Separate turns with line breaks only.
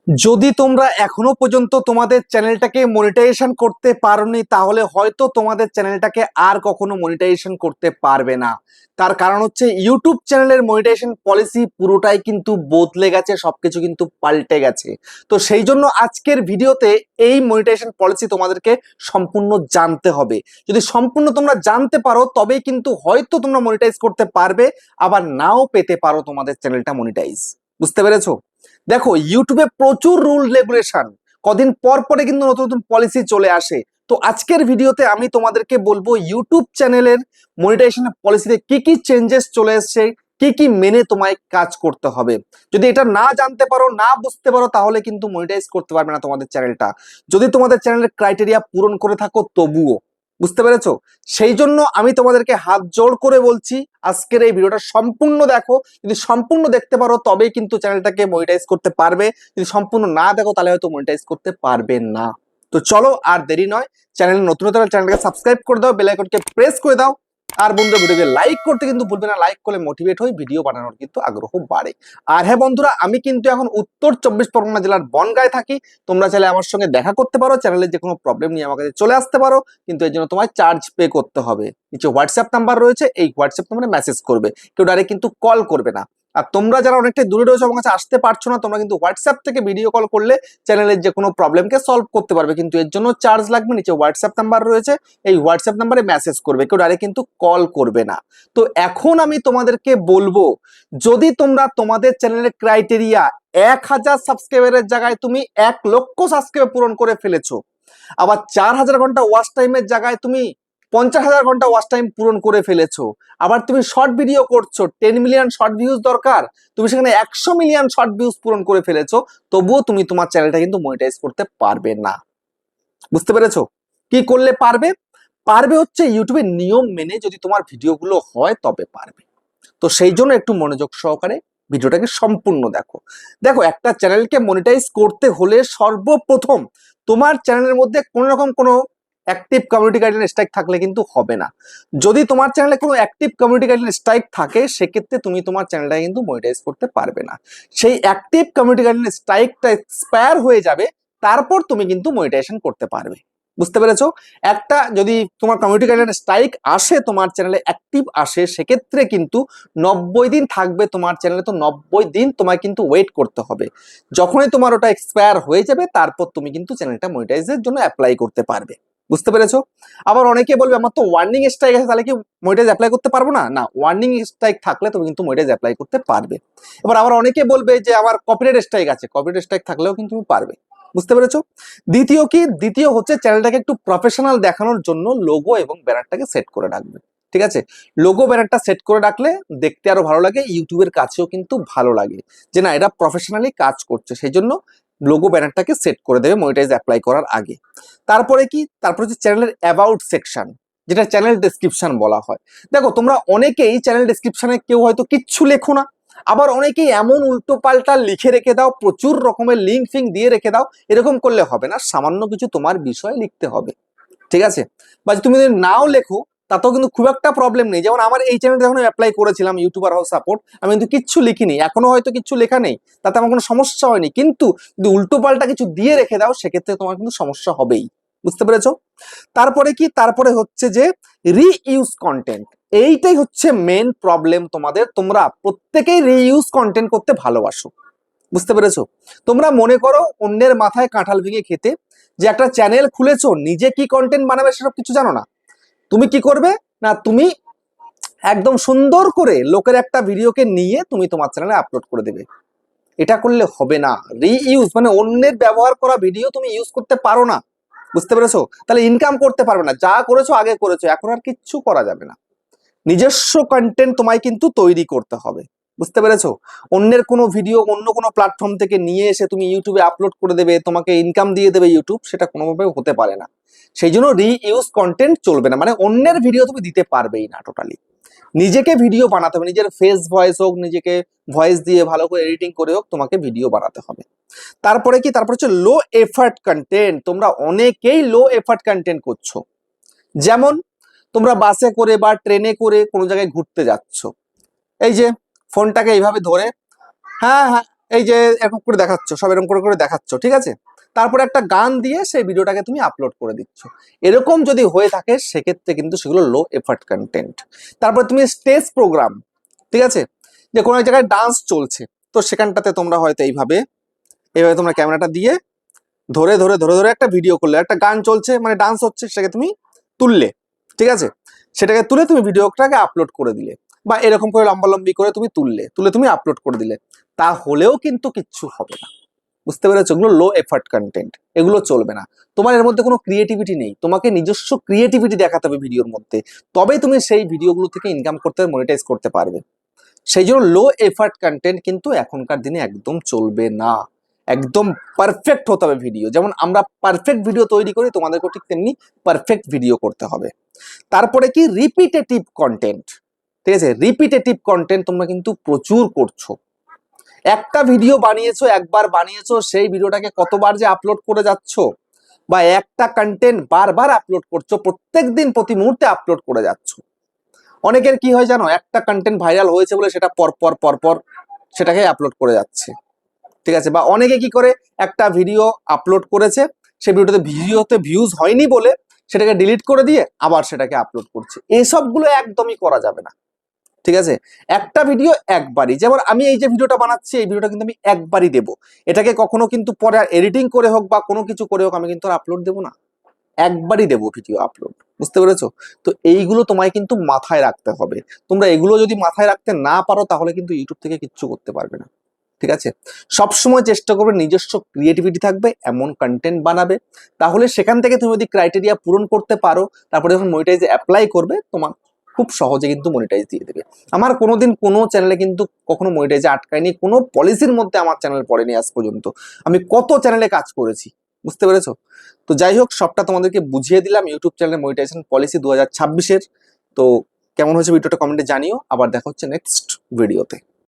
যদি তোমরা এখনো পর্যন্ত তোমাদের চ্যানেলটাকে মনিটাইজেশন করতে পারোনি তাহলে হয়তো তোমাদের চ্যানেলটাকে আর কখনো মনিটাইজেশন করতে পারবে না। তার কারণ হচ্ছে ইউটিউব চ্যানেলের মনিটাইজেশন পলিসি পুরোটাই কিন্তু বদলে গেছে, সবকিছু কিন্তু পাল্টে গেছে। তো সেই জন্য আজকের ভিডিওতে এই মনিটাইজেশন পলিসি তোমাদেরকে সম্পূর্ণ জানতে হবে। যদি সম্পূর্ণ তোমরা জানতে পারো তবেই কিন্তু হয়তো তোমরা মনিটাইজ করতে পারবে, আবার নাও পেতে পারো তোমাদের চ্যানেলটা মনিটাইজ। বুঝতে পেরেছো? দেখো, ইউটিউবে প্রচুর রুল রেগুলেশন, কদিন পর পরে কিন্তু নতুন নতুন পলিসি চলে আসে। তো আজকের ভিডিওতে আমি তোমাদেরকে বলবো ইউটিউব চ্যানেলের মনিটাইজেশন পলিসিতে কি কি চেঞ্জেস চলে এসেছে, কি কি মেনে তোমায় কাজ করতে হবে। যদি এটা না জানতে পারো, না বুঝতে পারো, তাহলে কিন্তু মনিটাইজ করতে পারবে না তোমাদের চ্যানেলটা, যদি তোমাদের চ্যানেলের ক্রাইটেরিয়া পূরণ করে থাকো তবুও। বুঝতে পেরেছো? সেই জন্য আমি তোমাদেরকে হাত জোড় করে বলছি, আজকের এই ভিডিওটা সম্পূর্ণ দেখো। যদি সম্পূর্ণ দেখতে পারো তবেই কিন্তু চ্যানেলটাকে মনিটাইজ করতে পারবে, যদি সম্পূর্ণ না দেখো তাহলে হয়তো মনিটাইজ করতে পারবে না। তো চলো আর দেরি নয়, চ্যানেল নতুন হলে চ্যানেলটাকে সাবস্ক্রাইব করে দাও, বেল আইকনকে প্রেস করে দাও, আর বন্ধুরা ভিডিওকে লাইক করতে কিন্তু ভুলবে না। লাইক করলে মোটিভেট হই, ভিডিও বানানোর কিন্তু আগ্রহ বাড়ে। আর হ্যাঁ বন্ধুরা, আমি কিন্তু এখন উত্তর 24 পরগনা জেলার বনগাঁয় থাকি। তোমরা চাইলে আমার সঙ্গে দেখা করতে পারো, চ্যানেলের যে কোনো প্রবলেম নিয়ে আমার কাছে চলে আসতে পারো, কিন্তু এর জন্য তোমায় চার্জ পে করতে হবে। নিচে হোয়াটসঅ্যাপ নাম্বার রয়েছে, এই হোয়াটসঅ্যাপ নাম্বারে মেসেজ করবে, কেউ ডাইরেক্ট কিন্তু কল করবে না। আর তোমরা যারা অনেকটাই দূরে রয়েছে, আমার কাছে আসতে পারছো না, তোমরা কিন্তু হোয়াটসঅ্যাপ থেকে ভিডিও কল করলে চ্যানেলের যে কোনো প্রবলেমকে সলভ করতে পারবে, কিন্তু এর জন্য চার্জ লাগবে। নিচে হোয়াটসঅ্যাপ নাম্বার রয়েছে, এই হোয়াটসঅ্যাপ নাম্বারে মেসেজ করবে, কেউ ডাইরেক্ট কিন্তু কল করবে না। তো এখন আমি তোমাদেরকে বলবো, যদি তোমরা তোমাদের চ্যানেলের ক্রাইটেরিয়া 1000 সাবস্ক্রাইবারের জায়গায় তুমি 1,00,000 সাবস্ক্রাইবার পূরণ করে ফেলেছো, আবার 4000 ঘন্টা ওয়াচ টাইমের জায়গায় তুমি 50,000 ঘন্টা ওয়াচ টাইম পূরণ করে ফেলেছো, আবার তুমি শর্ট ভিডিও করছো, 10 মিলিয়ন শর্ট ভিউজ দরকার, তুমি সেখানে 100 মিলিয়ন শর্ট ভিউজ পূরণ করে ফেলেছো, তবুও তুমি তোমার চ্যানেলটা কিন্তু মনিটাইজ করতে পারবে না। বুঝতে পেরেছো? কি করলে পারবে? পারবে হচ্ছে ইউটিউবের নিয়ম মেনে যদি তোমার ভিডিওগুলো হয় তবে পারবে। তো সেই জন্য একটু মনোযোগ সহকারে ভিডিওটাকে সম্পূর্ণ দেখো। দেখো, একটা চ্যানেলকে মনিটাইজ করতে হলে সর্বপ্রথম তোমার চ্যানেলের মধ্যে কোনো রকম কোনো অ্যাক্টিভ কমিউনিটি গাইডলাইন স্ট্রাইক থাকলে কিন্তু হবে না। যদি তোমার চ্যানেলে কোনো অ্যাক্টিভ কমিউনিটি গাইডলাইন স্ট্রাইক থাকে, সেক্ষেত্রে তুমি তোমার চ্যানেলটা কিন্তু মনিটাইজ করতে পারবে না। সেই অ্যাক্টিভ কমিউনিটি গাইডলাইন স্ট্রাইকটা এক্সপায়ার হয়ে যাবে, তারপর তুমি কিন্তু মনিটাইজেশন করতে পারবে। বুঝতে পেরেছো? একটা যদি তোমার কমিউনিটি গাইডলাইন স্ট্রাইক আসে, তোমার চ্যানেলে অ্যাক্টিভ আসে, সেক্ষেত্রে কিন্তু 90 দিন থাকবে তোমার চ্যানেলে। তো 90 দিন তোমায় কিন্তু ওয়েট করতে হবে। যখনই তোমার ওটা এক্সপায়ার হয়ে যাবে, তারপর তুমি কিন্তু চ্যানেলটা মনিটাইজের জন্য অ্যাপ্লাই করতে পারবে। বুঝতে পেরেছো? আবার অনেকে বলবে আমার তো ওয়ার্নিং স্ট্রাইক আছে, তাহলে কি মনিটাইজ অ্যাপ্লাই করতে পারবো না? না, ওয়ার্নিং স্ট্রাইক থাকলে তুমি কিন্তু মনিটাইজ অ্যাপ্লাই করতে পারবে। এবার আবার অনেকে বলবে যে আমার কপিরাইট স্ট্রাইক আছে, কপিরাইট স্ট্রাইক থাকলেও কিন্তু তুমি পারবে। বুঝতে পেরেছো? দ্বিতীয় হচ্ছে চ্যানেলটাকে একটু প্রফেশনাল দেখানোর জন্য লোগো এবং ব্যানারটাকে সেট করে রাখবে। ঠিক আছে? লোগো ব্যানারটা সেট করে রাখলে দেখতে আরো ভালো লাগে, ইউটিউবের কাছেও কিন্তু ভালো লাগে যে না, এটা প্রফেশনালি কাজ করছে। সেই জন্য লোগো ব্যানারটাকে সেট করে দেবে মনিটাইজ অ্যাপ্লাই করার আগে। তারপরে হচ্ছে চ্যানেলের অ্যাবাউট সেকশন, যেটা চ্যানেল ডেসক্রিপশন বলা হয়। দেখো, তোমরা অনেকেই চ্যানেল ডেসক্রিপশনে কেউ হয়তো কিচ্ছু লেখো না, আবার অনেকেই এমন উল্টো পাল্টা লিখে রেখে দাও, প্রচুর রকমের লিঙ্ক ফিঙ্ক দিয়ে রেখে দাও। এরকম করলে হবে না, সামান্য কিছু তোমার বিষয়ে লিখতে হবে। ঠিক আছে? বা তুমি যদি নাও লেখো তাতেও কিন্তু খুব একটা প্রবলেম নেই। যেমন আমার এই চ্যানেল যখন অ্যাপ্লাই করেছিলাম ইউটিউবার হাউস সাপোর্ট, আমি কিন্তু কিচ্ছু লিখিনি, এখনো হয়তো কিচ্ছু লেখা নেই, তাতে আমার কোনো সমস্যা হয়নি। কিন্তু যদি উল্টো পাল্টা কিছু দিয়ে রেখে দাও, সেক্ষেত্রে তোমার কিন্তু সমস্যা হবেই। বুঝতে পেরেছো? তারপরে হচ্ছে যে রিইউজ কন্টেন্ট, এইটাই হচ্ছে মেন প্রবলেম তোমাদের। তোমরা প্রত্যেকেই রিইউজ কন্টেন্ট করতে ভালোবাসো। বুঝতে পেরেছো? তোমরা মনে করো অন্যের মাথায় কাঁঠাল ভেঙে খেতে, যে একটা চ্যানেল খুলেছো, নিজে কি কন্টেন্ট বানাবে সেসব কিছু জানো না। তুমি কি করবে না, তুমি একদম সুন্দর করে লোকের একটা ভিডিওকে নিয়ে তুমি তোমার চ্যানেলে আপলোড করে দেবে। এটা করলে হবে না। রিইউজ মানে অন্যের ব্যবহার করা ভিডিও তুমি ইউজ করতে পারো না। বুঝতে পেরেছো? তাহলে ইনকাম করতে পারবে না। যা করেছো আগে করেছো, এখন আর কিচ্ছু করা যাবে না। নিজস্ব কন্টেন্ট তোমায় কিন্তু তৈরি করতে হবে। বুঝতে পেরেছো? অন্যের কোনো ভিডিও অন্য কোনো প্ল্যাটফর্ম থেকে নিয়ে এসে তুমি ইউটিউবে আপলোড করে দেবে, তোমাকে ইনকাম দিয়ে দেবে ইউটিউব, সেটা কোনোভাবে হতে পারে না। সেই জন্য রিইউজ কন্টেন্ট চলবে না, মানে অন্যের ভিডিও তুমি দিতে পারবেই না টোটালি। নিজেকে ভিডিও বানাতে হবে, নিজের ফেস ভয়েস হোক, নিজেকে ভয়েস দিয়ে ভালো করে এডিটিং করে হোক, তোমাকে ভিডিও বানাতে হবে। তারপর হচ্ছে লো এফার্ট কন্টেন্ট। তোমরা অনেকেই লো এফার্ট কন্টেন্ট করছো। যেমন তোমরা বাসে করে বা ট্রেনে করে কোনো জায়গায় ঘুরতে যাচ্ছ, এই যে ফোনটাকে এইভাবে ধরে, হ্যাঁ হ্যাঁ, এই যে এরকম করে দেখাচ্ছ, সব এরকম করে করে দেখাচ্ছ, ঠিক আছে, তারপরে একটা গান দিয়ে সেই ভিডিওটাকে তুমি আপলোড করে দিচ্ছ, এরকম যদি হয়ে থাকে সেক্ষেত্রে কিন্তু সেগুলো লো এফার্ট কন্টেন্ট। তারপর তুমি স্টেজ প্রোগ্রাম, ঠিক আছে, যে কোনো এক জায়গায় ডান্স চলছে, তো সেখানটাতে তোমরা হয়তো এইভাবে এইভাবে তোমরা ক্যামেরাটা দিয়ে ধরে ধরে ধরে ধরে একটা ভিডিও করলে, একটা গান চলছে মানে ডান্স হচ্ছে, সেটাকে তুমি তুললে, ঠিক আছে, সেটাকে তুলে তুমি ভিডিওটাকে আপলোড করে দিলে, বা এরকম করে লম্বালম্বি করে তুমি তুলে তুমি আপলোড করে দিলে, তাহলেও কিন্তু কিচ্ছু হবে না। বুঝতে পেরেছো? এগুলো লো এফার্ট কন্টেন্ট, এগুলো চলবে না। তোমার এর মধ্যে কোনো ক্রিয়েটিভিটি নেই, তোমাকে নিজস্ব ক্রিয়েটিভিটি দেখাতে হবে ভিডিওর মধ্যে, তবেই তুমি সেই ভিডিওগুলো থেকে ইনকাম করতে মনিটাইজ করতে পারবে। সেই জন্য লো এফার্ট কন্টেন্ট কিন্তু এখনকার দিনে একদম চলবে না, একদম পারফেক্ট হতে হবে ভিডিও। যেমন আমরা পারফেক্ট ভিডিও তৈরি করি, তোমাদেরকেও ঠিক তেমনি পারফেক্ট ভিডিও করতে হবে। তারপরে কি রিপিটেটিভ কন্টেন্ট, ঠিক আছে, রিপিটেটিভ কন্টেন্ট তোমরা কিন্তু প্রচুর করছো। একটা ভিডিও বানিয়েছো, একবার বানিয়েছো, সেই ভিডিওটাকে কতবার যে আপলোড করে যাচ্ছ, বা একটা কন্টেন্ট বারবার আপলোড করছো, প্রত্যেকদিন প্রতি মুহূর্তে আপলোড করে যাচ্ছ। অনেকের কি হয় জানো, একটা কন্টেন্ট ভাইরাল হয়েছে বলে সেটা পরপর সেটাকে আপলোড করে যাচ্ছে, ঠিক আছে, বা অনেকে কি করে একটা ভিডিও আপলোড করেছে, সেই ভিডিওতে ভিউজ হয়নি বলে সেটাকে ডিলিট করে দিয়ে আবার সেটাকে আপলোড করছে। এসবগুলো একদমই করা যাবে না, ঠিক আছে। একটা ভিডিও একবারই, যেমন আমি এই যে ভিডিওটা বানাচ্ছি, এই ভিডিওটা কিন্তু আমি একবারই দেবো, এটাকে কখনো কিন্তু পরে এডিটিং করে হোক বা কোনো কিছু করে হোক আমি কিন্তু আর আপলোড দেবো না, একবারই দেবো ভিডিও আপলোড। বুঝতে পেরেছো? তো এইগুলো তোমায় কিন্তু মাথায় রাখতে হবে। তোমরা এগুলো যদি মাথায় রাখতে না পারো তাহলে কিন্তু ইউটিউব থেকে কিচ্ছু করতে পারবে না, ঠিক আছে। সবসময় চেষ্টা করবে নিজস্ব ক্রিয়েটিভিটি থাকবে, এমন কন্টেন্ট বানাবে, তাহলে সেখান থেকে তুমি যদি ক্রাইটেরিয়া পূরণ করতে পারো, তারপরে যখন মনিটাইজে অ্যাপ্লাই করবে তোমার খুব সহজে কিন্তু মনিটাইজ দিয়ে দেবে। আমার কোনোদিন কোনো চ্যানেলে কিন্তু কখনো মনিটাইজে আটকায়নি, কোনো পলিসির মধ্যে আমার চ্যানেল পড়েনি আজ পর্যন্ত। আমি কত চ্যানেলে কাজ করেছি, বুঝতে পেরেছো? তো যাই হোক, সবটা তোমাদেরকে বুঝিয়ে দিলাম ইউটিউব চ্যানেলের মনিটাইজেশন পলিসি 2026-এর। তো কেমন হয়েছে ভিডিওটা কমেন্টে জানিও, আবার দেখা হচ্ছে নেক্সট ভিডিওতে।